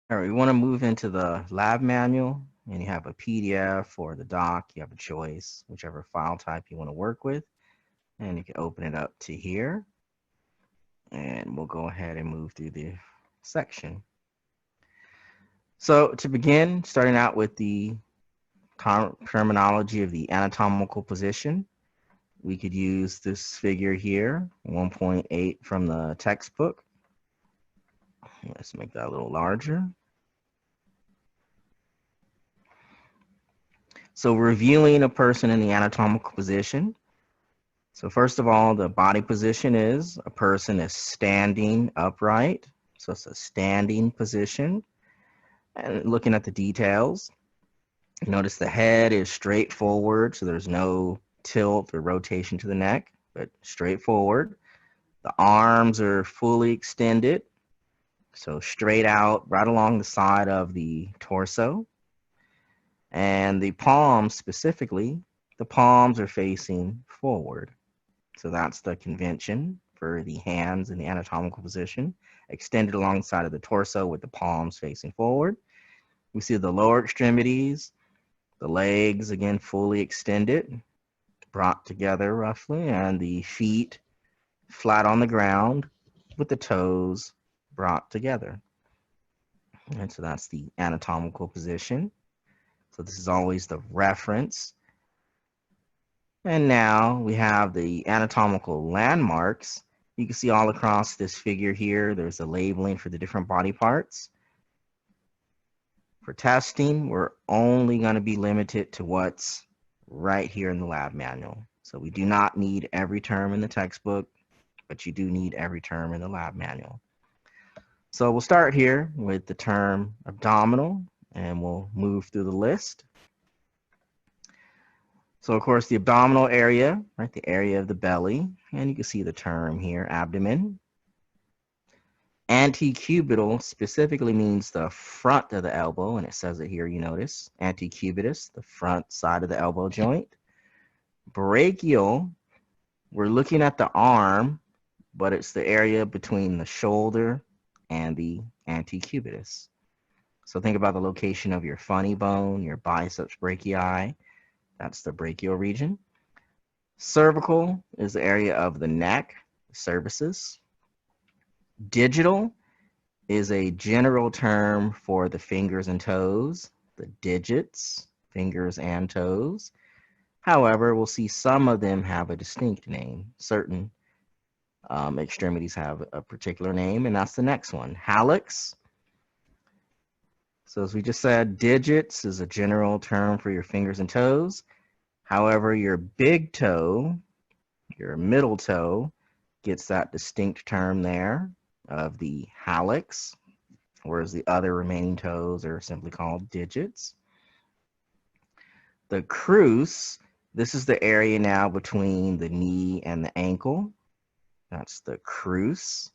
All right, we want to move into the lab manual, and you have a PDF or the doc. You have a choice, whichever file type you want to work with, and you can open it up to here, and we'll go ahead and move through the section. So to begin, starting out with the terminology of the anatomical position, we could use this figure here, 1.8 from the textbook. Let's make that a little larger. So reviewing a person in the anatomical position. So first of all, the body position is a person is standing upright. So it's a standing position. And looking at the details, notice the head is straight forward, so there's no tilt or rotation to the neck, but straight forward. The arms are fully extended, so straight out right along the side of the torso. And the palms specifically, the palms are facing forward. So that's the convention for the hands in the anatomical position, extended alongside of the torso with the palms facing forward. We see the lower extremities, the legs again fully extended, brought together roughly, and the feet flat on the ground with the toes brought together. And so that's the anatomical position. So this is always the reference. And now we have the anatomical landmarks. You can see all across this figure here, there's a labeling for the different body parts. For testing, we're only going to be limited to what's right here in the lab manual. So we do not need every term in the textbook, but you do need every term in the lab manual. So we'll start here with the term abdominal, and we'll move through the list. So of course the abdominal area, right, the area of the belly, and you can see the term here, abdomen. Antecubital specifically means the front of the elbow, and it says it here, you notice. Antecubitus, the front side of the elbow joint. Brachial, we're looking at the arm, but it's the area between the shoulder and the antecubitus. So think about the location of your funny bone, your biceps brachii. That's the brachial region. Cervical is the area of the neck, cervices. Digital is a general term for the fingers and toes, the digits, fingers and toes. However, we'll see some of them have a distinct name. Certain extremities have a particular name, and that's the next one, hallux. So as we just said, digits is a general term for your fingers and toes. However, your big toe, your middle toe, gets that distinct term there of the hallux, whereas the other remaining toes are simply called digits. The crus, this is the area now between the knee and the ankle. That's the crus.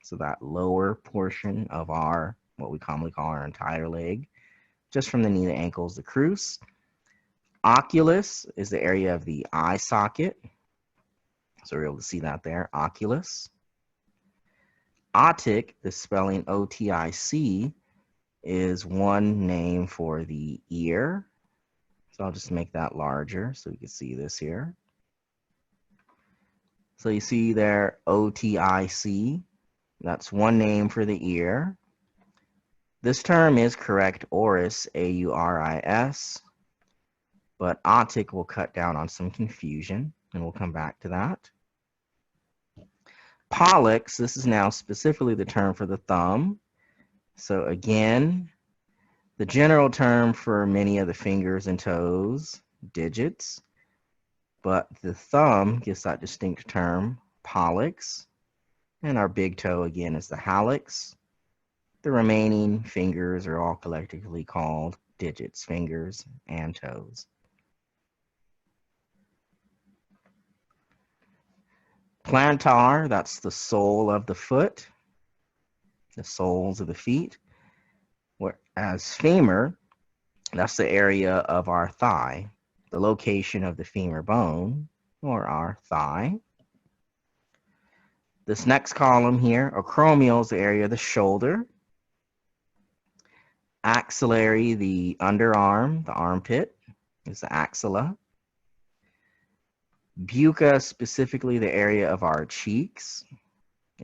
So that lower portion of our, what we commonly call our entire leg, just from the knee to ankle is the crus. Oculus is the area of the eye socket. So we're able to see that there, oculus. Otic, the spelling O-T-I-C, is one name for the ear. So I'll just make that larger so you can see this here. So you see there, O-T-I-C, that's one name for the ear. This term is correct auris, A-U-R-I-S, but otic will cut down on some confusion, and we'll come back to that. Pollex, this is now specifically the term for the thumb. So again, the general term for many of the fingers and toes, digits, but the thumb gets that distinct term, pollex, and our big toe again is the hallux. The remaining fingers are all collectively called digits, fingers and toes. Plantar, that's the sole of the foot, the soles of the feet. Whereas femur, that's the area of our thigh, the location of the femur bone, or our thigh. This next column here, acromial, is the area of the shoulder. Axillary, the underarm, the armpit, is the axilla. Bucca, specifically the area of our cheeks,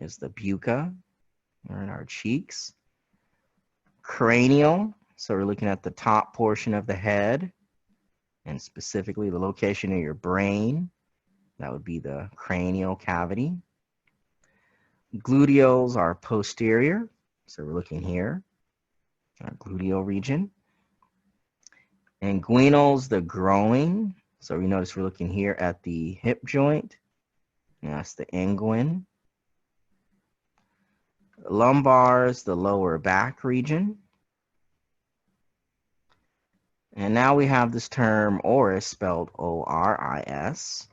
is the bucca, or in our cheeks. Cranial, so we're looking at the top portion of the head, and specifically the location of your brain. That would be the cranial cavity. Gluteals are posterior, so we're looking here, our gluteal region. Inguinals, the groin, so we notice we're looking here at the hip joint, and that's the inguine. Lumbars, the lower back region. And now we have this term oris, spelled O-R-I-S.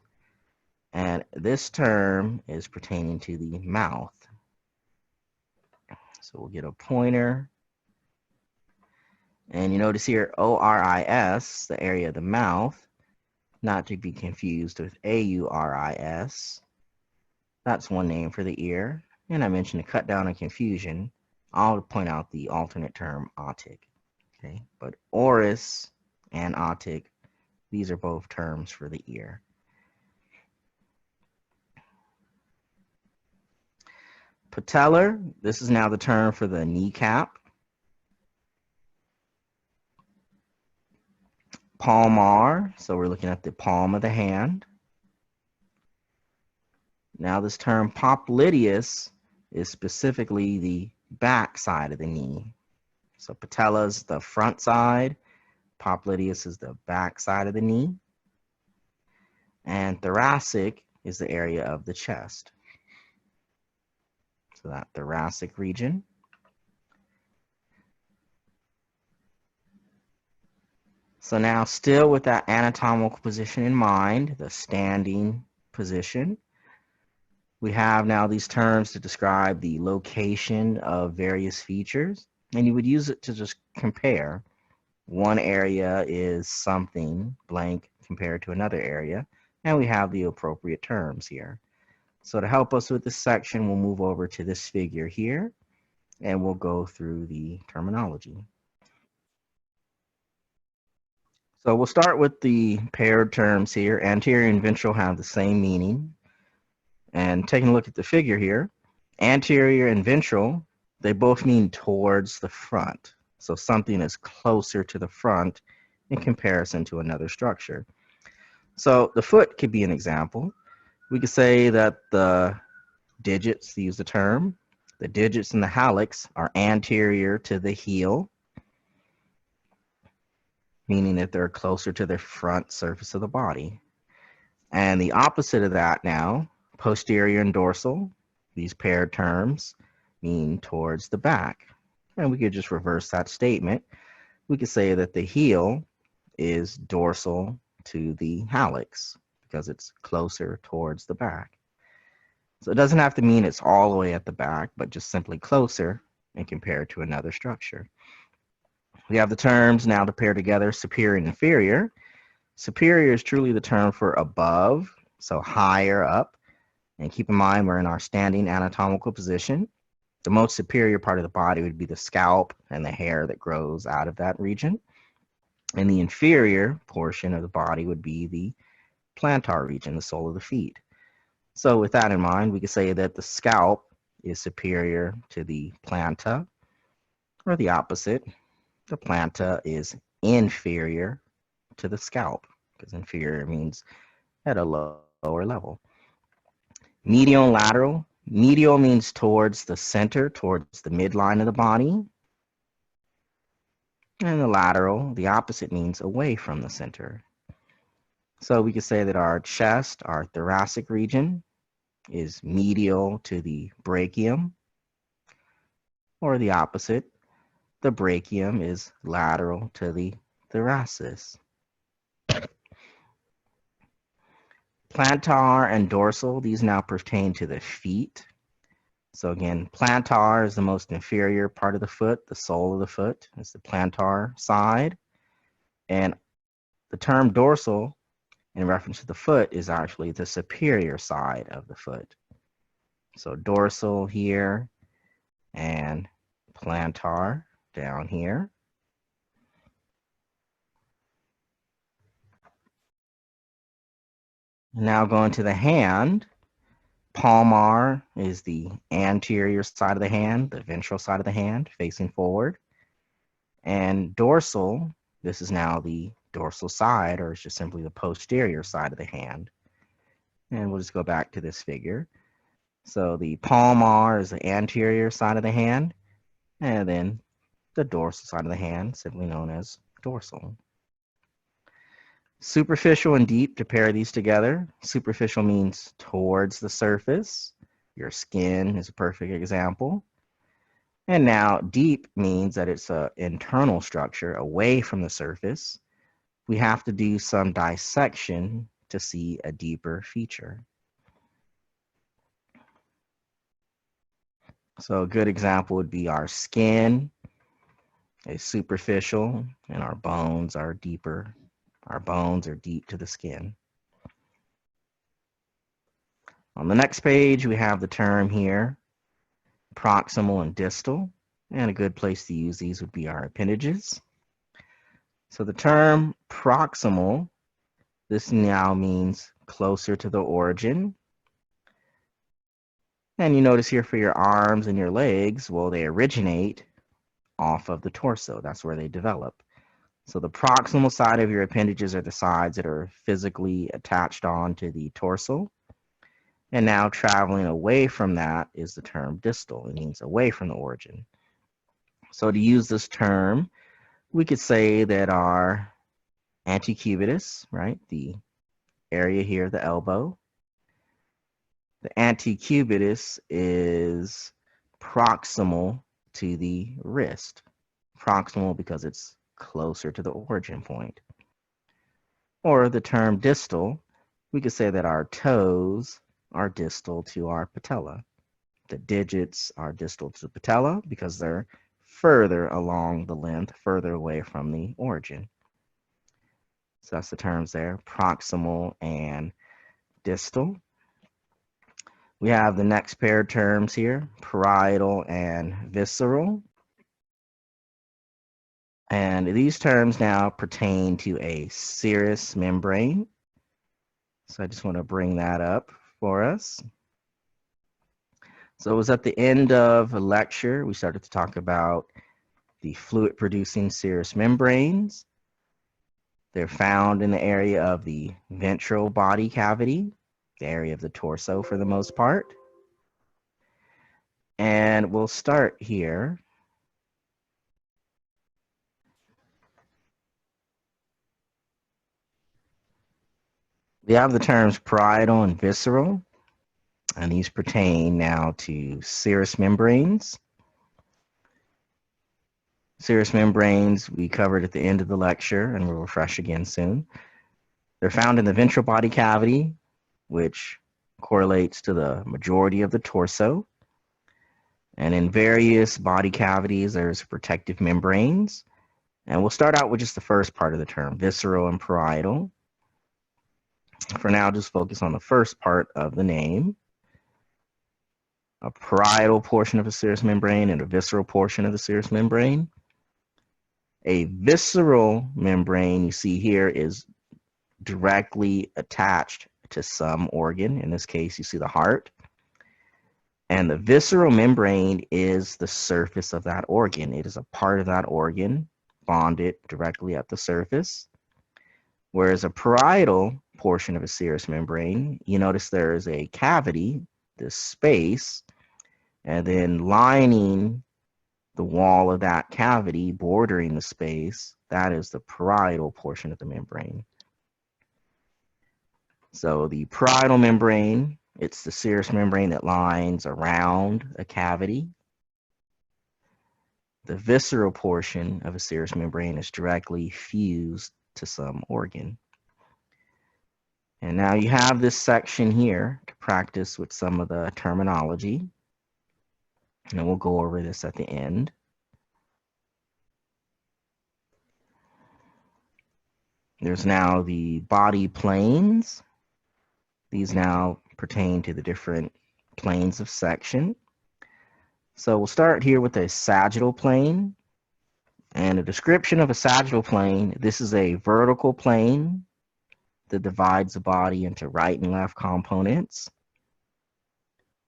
And this term is pertaining to the mouth. So we'll get a pointer. And you notice here, O-R-I-S, the area of the mouth, not to be confused with A-U-R-I-S. That's one name for the ear. And I mentioned to cut down on confusion, I'll point out the alternate term otic. Okay, but oris and otic, these are both terms for the ear. Patellar, this is now the term for the kneecap. Palmar, so we're looking at the palm of the hand. Now this term popliteus is specifically the back side of the knee. So patella is the front side, popliteus is the back side of the knee, and thoracic is the area of the chest. So that thoracic region. So now, still with that anatomical position in mind, the standing position, we have now these terms to describe the location of various features, and you would use it to just compare. One area is something blank compared to another area, and we have the appropriate terms here. So to help us with this section, we'll move over to this figure here, and we'll go through the terminology. So we'll start with the paired terms here. Anterior and ventral have the same meaning. And taking a look at the figure here, anterior and ventral, they both mean towards the front. So something is closer to the front in comparison to another structure. So the foot could be an example. We could say that the digits, to use the term, the digits in the hallux are anterior to the heel, meaning that they're closer to the front surface of the body. And the opposite of that now, posterior and dorsal, these paired terms mean towards the back. And we could just reverse that statement. We could say that the heel is dorsal to the hallux because it's closer towards the back. So it doesn't have to mean it's all the way at the back, but just simply closer and compared to another structure. We have the terms now to pair together, superior and inferior. Superior is truly the term for above, so higher up. And keep in mind, we're in our standing anatomical position. The most superior part of the body would be the scalp and the hair that grows out of that region. And the inferior portion of the body would be the plantar region, the sole of the feet. So with that in mind, we could say that the scalp is superior to the planta, or the opposite. The planta is inferior to the scalp, because inferior means at a lower level. Medial and lateral. Medial means towards the center, towards the midline of the body. And the lateral, the opposite, means away from the center. So we could say that our chest, our thoracic region, is medial to the brachium, or the opposite, the brachium is lateral to the thoracis. Plantar and dorsal, these now pertain to the feet. So again, plantar is the most inferior part of the foot, the sole of the foot is the plantar side. And the term dorsal, in reference to the foot, is actually the superior side of the foot. So dorsal here and plantar down here. Now going to the hand, palmar is the anterior side of the hand, the ventral side of the hand facing forward. And dorsal, this is now the dorsal side, or it's just simply the posterior side of the hand. And we'll just go back to this figure. So the palmar is the anterior side of the hand, and then the dorsal side of the hand, simply known as dorsal. Superficial and deep, to pair these together. Superficial means towards the surface. Your skin is a perfect example. And now deep means that it's an internal structure away from the surface. We have to do some dissection to see a deeper feature. So a good example would be our skin is superficial and our bones are deeper. Our bones are deep to the skin. On the next page, we have the term here, proximal and distal. And a good place to use these would be our appendages. So the term proximal, this now means closer to the origin. And you notice here for your arms and your legs, well, they originate off of the torso. That's where they develop. So the proximal side of your appendages are the sides that are physically attached on to the torso. And now traveling away from that is the term distal. It means away from the origin. So to use this term, we could say that our antecubitus, right, the area here, the elbow, the antecubitus is proximal to the wrist. Proximal because it's closer to the origin point. Or the term distal, we could say that our toes are distal to our patella. The digits are distal to the patella because they're further along the length, further away from the origin. So that's the terms there, proximal and distal. We have the next pair of terms here, parietal and visceral. And these terms now pertain to a serous membrane. So I just want to bring that up for us. So it was at the end of a lecture, we started to talk about the fluid-producing serous membranes. They're found in the area of the ventral body cavity, the area of the torso for the most part. And we'll start here. We have the terms parietal and visceral, and these pertain now to serous membranes. Serous membranes we covered at the end of the lecture, and we'll refresh again soon. They're found in the ventral body cavity, which correlates to the majority of the torso. And in various body cavities, there's protective membranes. And we'll start out with just the first part of the term, visceral and parietal. For now, just focus on the first part of the name. A parietal portion of a serous membrane and a visceral portion of the serous membrane. A visceral membrane you see here is directly attached to some organ. In this case, you see the heart. And the visceral membrane is the surface of that organ. It is a part of that organ bonded directly at the surface. Whereas a parietal portion of a serous membrane, you notice there is a cavity, this space, and then lining the wall of that cavity, bordering the space, that is the parietal portion of the membrane. So the parietal membrane, it's the serous membrane that lines around a cavity. The visceral portion of a serous membrane is directly fused to some organ. And now you have this section here to practice with some of the terminology. And we'll go over this at the end. There's now the body planes. These now pertain to the different planes of section. So we'll start here with a sagittal plane. And a description of a sagittal plane, this is a vertical plane that divides the body into right and left components.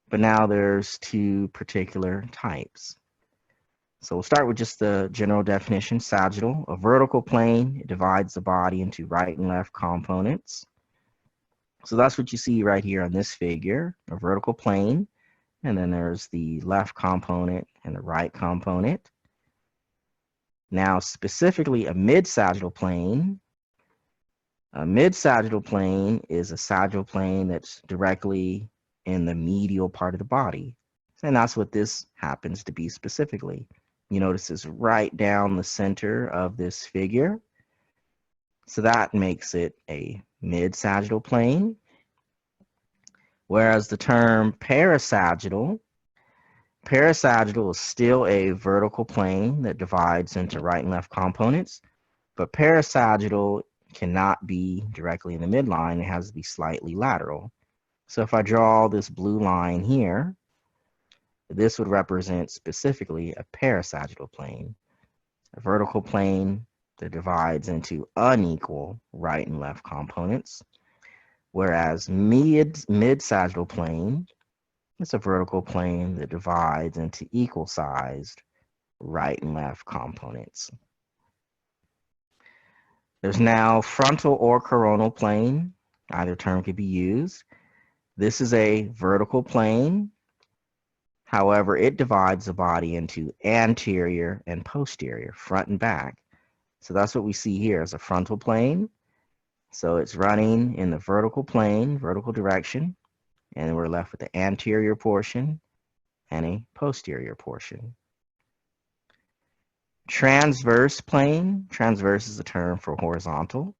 But now there's two particular types. So we'll start with just the general definition. Sagittal, a vertical plane. It divides the body into right and left components. So that's what you see right here on this figure, a vertical plane. And then there's the left component and the right component. Now, specifically a mid-sagittal plane. A mid-sagittal plane is a sagittal plane that's directly in the medial part of the body. And that's what this happens to be specifically. You notice it's right down the center of this figure. So that makes it a mid-sagittal plane. Whereas the term parasagittal is still a vertical plane that divides into right and left components, but parasagittal cannot be directly in the midline. It has to be slightly lateral. So if I draw this blue line here, this would represent specifically a parasagittal plane, a vertical plane that divides into unequal right and left components, whereas mid-sagittal plane is a vertical plane that divides into equal-sized right and left components. There's now frontal or coronal plane. Either term could be used. This is a vertical plane. However, it divides the body into anterior and posterior, front and back. So that's what we see here as a frontal plane. So it's running in the vertical plane, vertical direction, and we're left with the anterior portion and a posterior portion. Transverse plane. Transverse is a term for horizontal.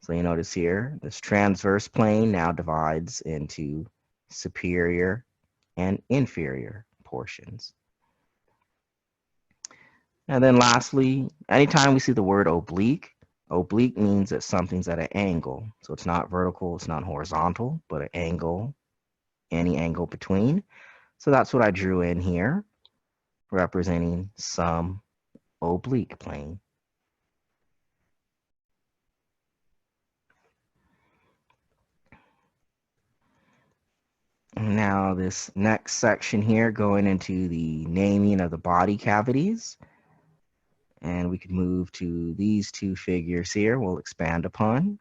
So you notice here, this transverse plane now divides into superior and inferior portions. And then lastly, anytime we see the word oblique, oblique means that something's at an angle. So it's not vertical, it's not horizontal, but an angle, any angle between. So that's what I drew in here, representing some oblique plane. Now this next section here, going into the naming of the body cavities. And we could move to these two figures here we'll expand upon.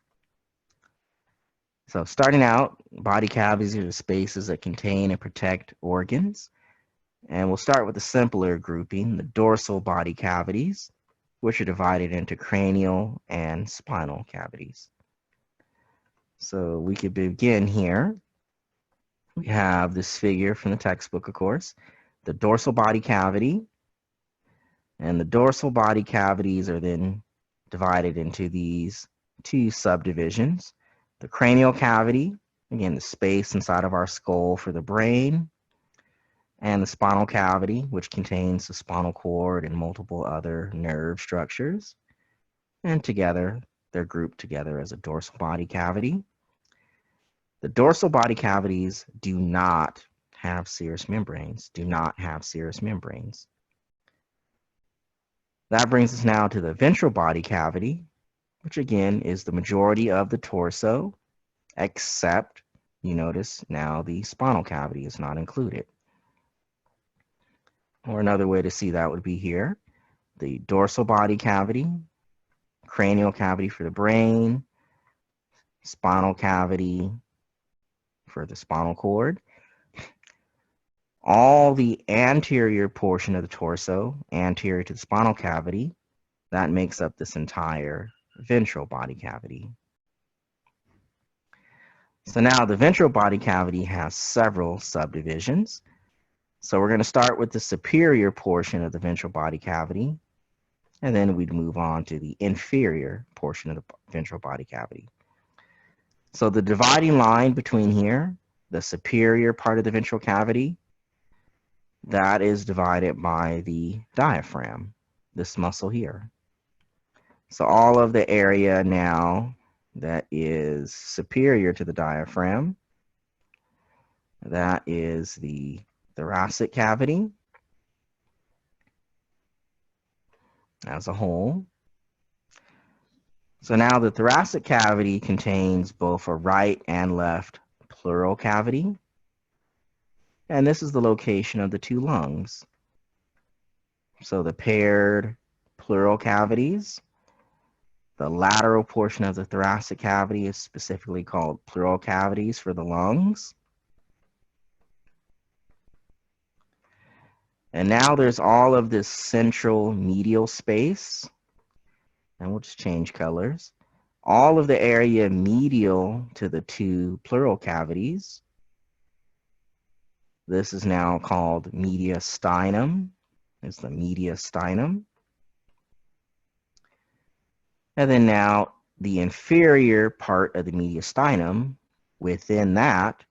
So starting out, body cavities are the spaces that contain and protect organs. And we'll start with the simpler grouping, the dorsal body cavities, which are divided into cranial and spinal cavities. So we could begin here. We have this figure from the textbook, of course, the dorsal body cavity. And the dorsal body cavities are then divided into these two subdivisions. The cranial cavity, again, the space inside of our skull for the brain, and the spinal cavity, which contains the spinal cord and multiple other nerve structures. And together, they're grouped together as a dorsal body cavity. The dorsal body cavities do not have serous membranes, That brings us now to the ventral body cavity, which again is the majority of the torso, except, you notice now the spinal cavity is not included. Or another way to see that would be here, the dorsal body cavity, cranial cavity for the brain, spinal cavity for the spinal cord. All the anterior portion of the torso, anterior to the spinal cavity, that makes up this entire ventral body cavity. So now the ventral body cavity has several subdivisions. So we're going to start with the superior portion of the ventral body cavity, and then we'd move on to the inferior portion of the ventral body cavity. So the dividing line between here, the superior part of the ventral cavity, that is divided by the diaphragm, this muscle here. So all of the area now that is superior to the diaphragm, that is the thoracic cavity as a whole. So now the thoracic cavity contains both a right and left pleural cavity. And this is the location of the two lungs. So the paired pleural cavities, the lateral portion of the thoracic cavity is specifically called pleural cavities for the lungs. And now there's all of this central medial space. And we'll just change colors. All of the area medial to the two pleural cavities. This is now called mediastinum. It's the mediastinum. And then now the inferior part of the mediastinum, within that,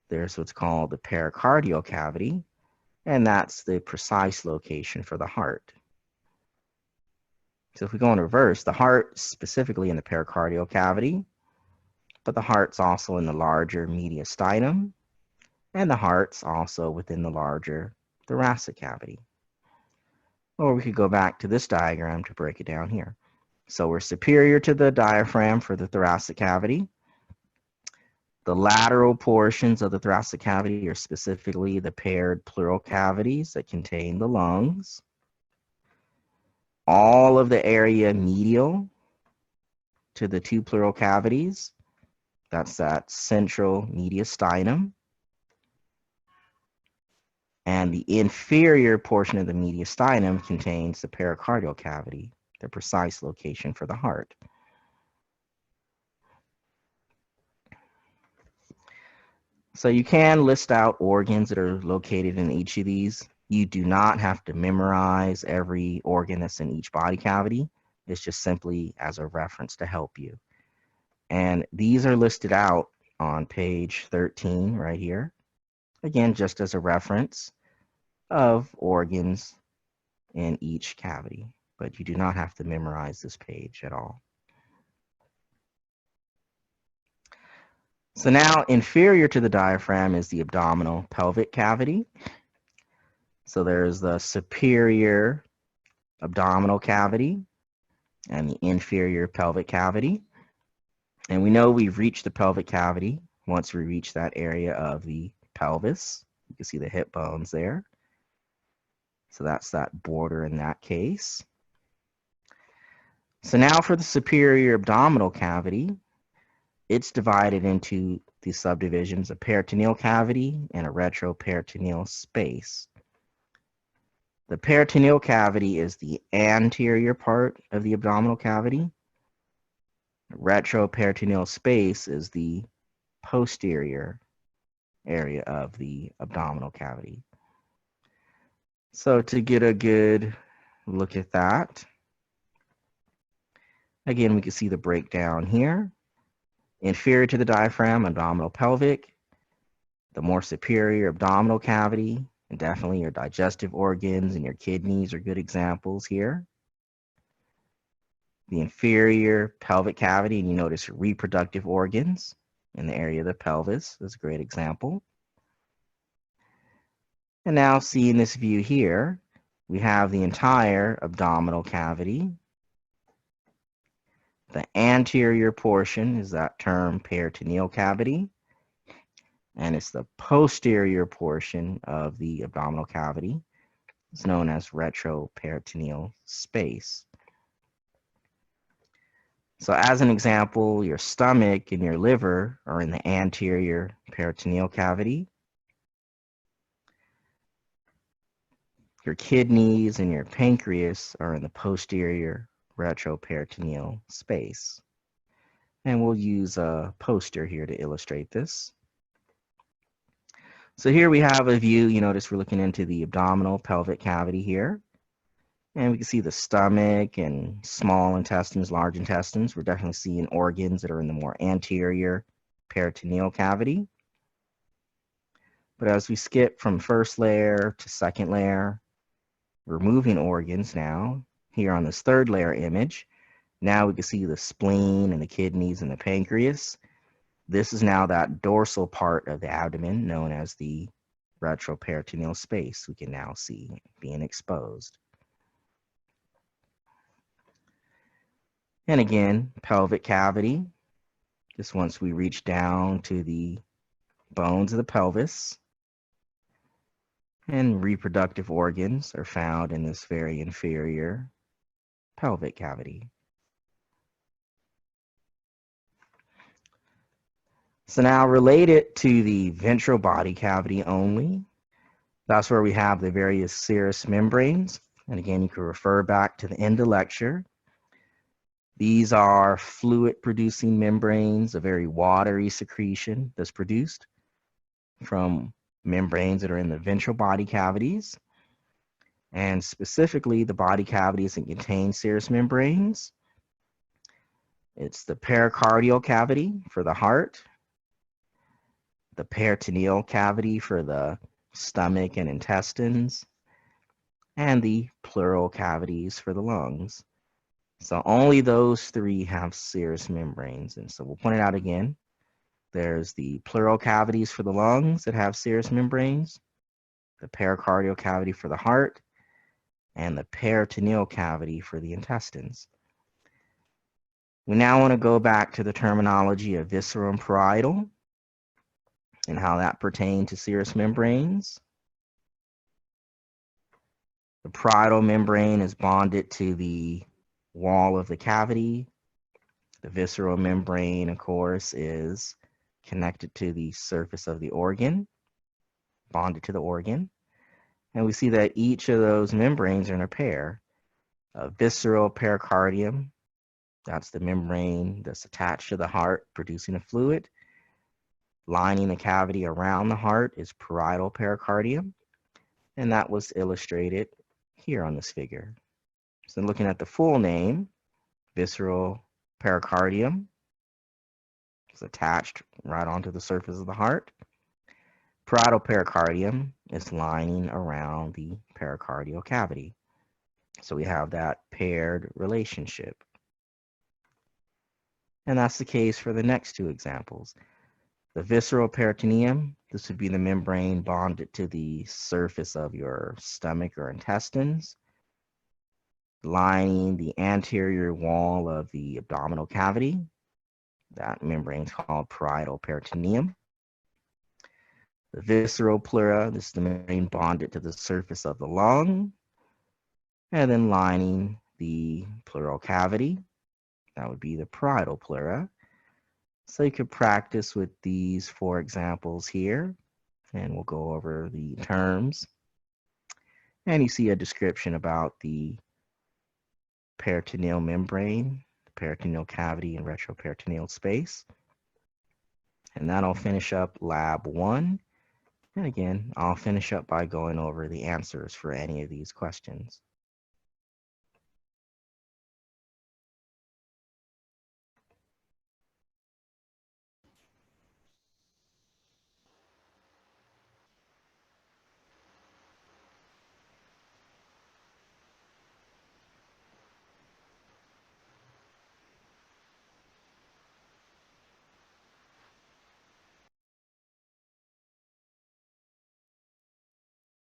there's what's called the pericardial cavity, and that's the precise location for the heart. So if we go in reverse, the heart specifically in the pericardial cavity, but the heart's also in the larger mediastinum, and the heart's also within the larger thoracic cavity. Or we could go back to this diagram to break it down here. So we're superior to the diaphragm for the thoracic cavity. The lateral portions of the thoracic cavity are specifically the paired pleural cavities that contain the lungs. All of the area medial to the two pleural cavities, that's that central mediastinum. And the inferior portion of the mediastinum contains the pericardial cavity, the precise location for the heart. So you can list out organs that are located in each of these. You do not have to memorize every organ that's in each body cavity. It's just simply as a reference to help you. And these are listed out on page 13 right here. Again, just as a reference of organs in each cavity, but you do not have to memorize this page at all. So now inferior to the diaphragm is the abdominal pelvic cavity. So there's the superior abdominal cavity and the inferior pelvic cavity. And we know we've reached the pelvic cavity once we reach that area of the pelvis. You can see the hip bones there. So that's that border in that case. So now for the superior abdominal cavity, it's divided into the subdivisions, a peritoneal cavity and a retroperitoneal space. The peritoneal cavity is the anterior part of the abdominal cavity. Retroperitoneal space is the posterior area of the abdominal cavity. So to get a good look at that, again, we can see the breakdown here. Inferior to the diaphragm, abdominal pelvic. The more superior abdominal cavity, and definitely your digestive organs and your kidneys are good examples here. The inferior pelvic cavity, and you notice reproductive organs in the area of the pelvis is a great example. And now seeing this view here, we have the entire abdominal cavity. The anterior portion is that term peritoneal cavity, and it's the posterior portion of the abdominal cavity. It's known as retroperitoneal space. So as an example, your stomach and your liver are in the anterior peritoneal cavity. Your kidneys and your pancreas are in the posterior retroperitoneal space. And we'll use a poster here to illustrate this. So here we have a view. You notice we're looking into the abdominal pelvic cavity here. And we can see the stomach and small intestines, large intestines. We're definitely seeing organs that are in the more anterior peritoneal cavity. But as we skip from first layer to second layer, we're moving organs now. Here on this third layer image, now we can see the spleen and the kidneys and the pancreas. This is now that dorsal part of the abdomen known as the retroperitoneal space we can now see being exposed. And again, pelvic cavity, just once we reach down to the bones of the pelvis. And reproductive organs are found in this very inferior pelvic cavity. So now related to the ventral body cavity only, that's where we have the various serous membranes. And again, you can refer back to the end of lecture. These are fluid-producing membranes, a very watery secretion that's produced from membranes that are in the ventral body cavities. And specifically, the body cavities that contain serous membranes. It's the pericardial cavity for the heart, the peritoneal cavity for the stomach and intestines, and the pleural cavities for the lungs. So only those three have serous membranes. And so we'll point it out again. There's the pleural cavities for the lungs that have serous membranes, the pericardial cavity for the heart, and the peritoneal cavity for the intestines. We now want to go back to the terminology of visceral and parietal and how that pertains to serous membranes. The parietal membrane is bonded to the wall of the cavity. The visceral membrane, of course, is connected to the surface of the organ, bonded to the organ. And we see that each of those membranes are in a pair. A visceral pericardium, that's the membrane that's attached to the heart, producing a fluid. Lining the cavity around the heart is parietal pericardium, and that was illustrated here on this figure. So looking at the full name, visceral pericardium is attached right onto the surface of the heart. Parietal pericardium is lining around the pericardial cavity. So we have that paired relationship. And that's the case for the next two examples. The visceral peritoneum, this would be the membrane bonded to the surface of your stomach or intestines, lining the anterior wall of the abdominal cavity. That membrane is called parietal peritoneum. The visceral pleura, this is the membrane bonded to the surface of the lung, and then lining the pleural cavity. That would be the parietal pleura. So you could practice with these four examples here, and we'll go over the terms. And you see a description about the peritoneal membrane, the peritoneal cavity, and retroperitoneal space. And that'll finish up lab 1. And again, I'll finish up by going over the answers for any of these questions.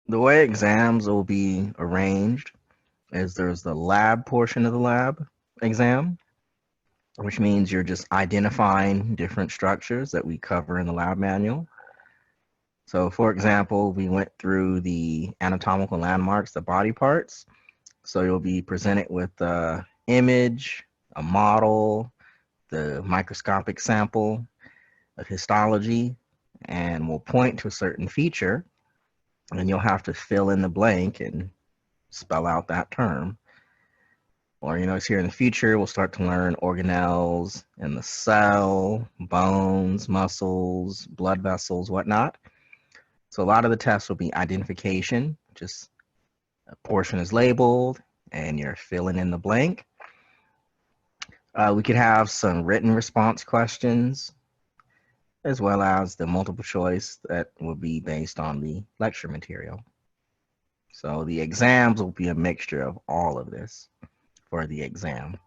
The way exams will be arranged is there's the lab portion of the lab exam, which means you're just identifying different structures that we cover in the lab manual. So for example, we went through the anatomical landmarks, the body parts. So you'll be presented with an image, a model, the microscopic sample of histology, and we'll point to a certain feature, and you'll have to fill in the blank and spell out that term. Or, here in the future, we'll start to learn organelles in the cell, bones, muscles, blood vessels, whatnot. So a lot of the tests will be identification, just a portion is labeled and you're filling in the blank. We could have some written response questions, as well as the multiple choice that will be based on the lecture material. So the exams will be a mixture of all of this for the exam.